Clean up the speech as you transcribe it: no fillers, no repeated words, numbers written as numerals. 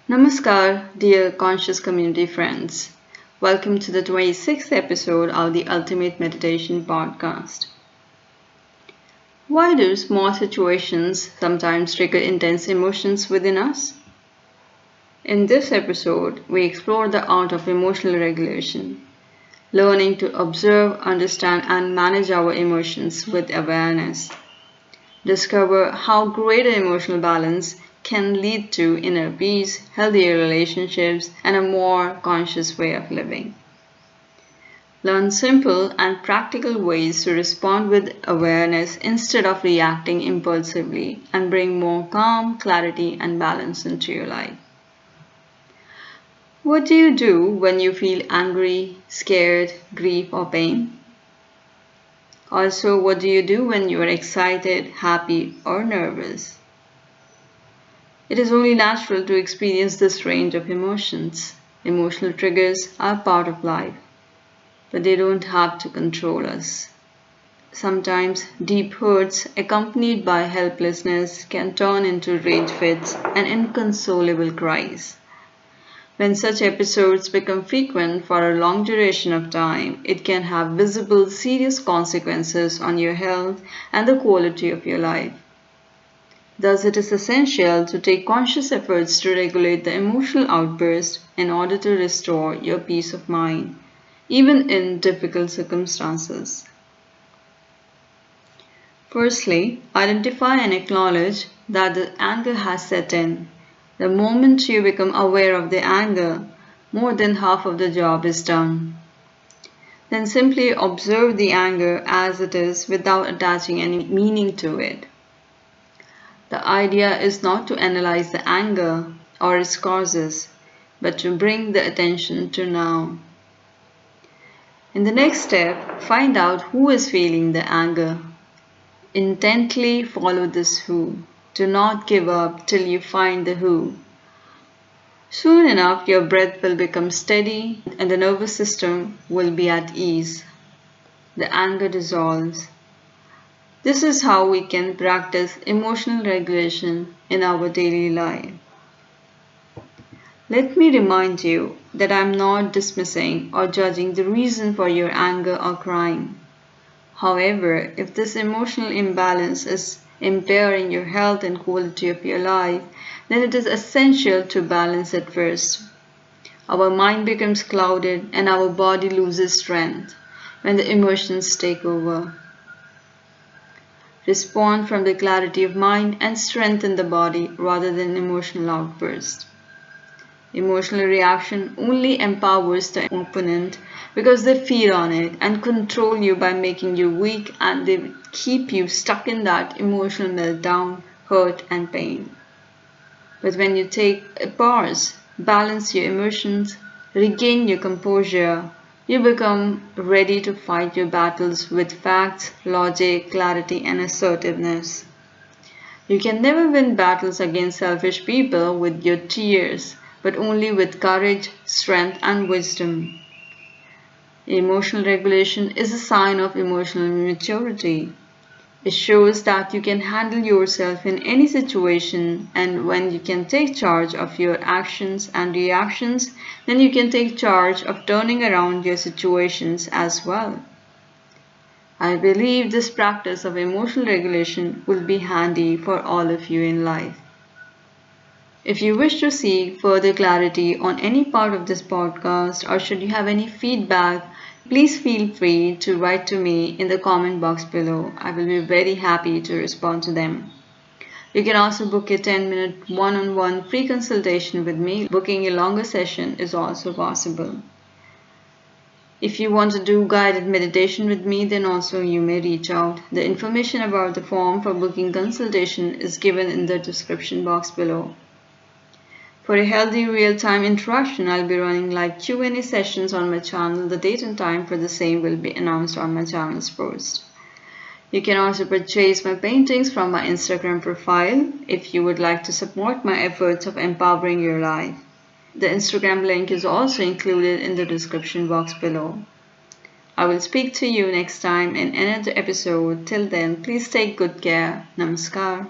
Namaskar, dear conscious community friends. Welcome to the 26th episode of the Ultimate Meditation Podcast. Why do small situations sometimes trigger intense emotions within us? In this episode, we explore the art of emotional regulation, learning to observe, understand, and manage our emotions with awareness. Discover how greater emotional balance can lead to inner peace, healthier relationships, and a more conscious way of living. Learn simple and practical ways to respond with awareness instead of reacting impulsively and bring more calm, clarity, and balance into your life. What do you do when you feel angry, scared, grief, or pain? Also, what do you do when you are excited, happy, or nervous? It is only natural to experience this range of emotions. Emotional triggers are part of life, but they don't have to control us. Sometimes deep hurts accompanied by helplessness can turn into rage fits and inconsolable cries. When such episodes become frequent for a long duration of time, it can have visible, serious consequences on your health and the quality of your life. Thus, it is essential to take conscious efforts to regulate the emotional outburst in order to restore your peace of mind, even in difficult circumstances. Firstly, identify and acknowledge that the anger has set in. The moment you become aware of the anger, more than half of the job is done. Then simply observe the anger as it is without attaching any meaning to it. The idea is not to analyze the anger or its causes, but to bring the attention to now. In the next step, find out who is feeling the anger. Intently follow this who. Do not give up till you find the who. Soon enough, your breath will become steady and the nervous system will be at ease. The anger dissolves. This is how we can practice emotional regulation in our daily life. Let me remind you that I am not dismissing or judging the reason for your anger or crying. However, if this emotional imbalance is impairing your health and quality of your life, then it is essential to balance it first. Our mind becomes clouded and our body loses strength when the emotions take over. Respond from the clarity of mind and strengthen the body rather than emotional outburst. Emotional reaction only empowers the opponent because they feed on it and control you by making you weak, and they keep you stuck in that emotional meltdown, hurt, and pain. But when you take a pause, balance your emotions, regain your composure, you become ready to fight your battles with facts, logic, clarity, and assertiveness. You can never win battles against selfish people with your tears, but only with courage, strength, and wisdom. Emotional regulation is a sign of emotional maturity. It shows that you can handle yourself in any situation, and when you can take charge of your actions and reactions, then you can take charge of turning around your situations as well. I believe this practice of emotional regulation will be handy for all of you in life. If you wish to seek further clarity on any part of this podcast, or should you have any feedback, please feel free to write to me in the comment box below. I will be very happy to respond to them. You can also book a 10-minute one-on-one free consultation with me. Booking a longer session is also possible. If you want to do guided meditation with me, then also you may reach out. The information about the form for booking consultation is given in the description box below. For a healthy real-time interaction, I'll be running live Q&A sessions on my channel. The date and time for the same will be announced on my channel's post. You can also purchase my paintings from my Instagram profile if you would like to support my efforts of empowering your life. The Instagram link is also included in the description box below. I will speak to you next time in another episode. Till then, please take good care. Namaskar.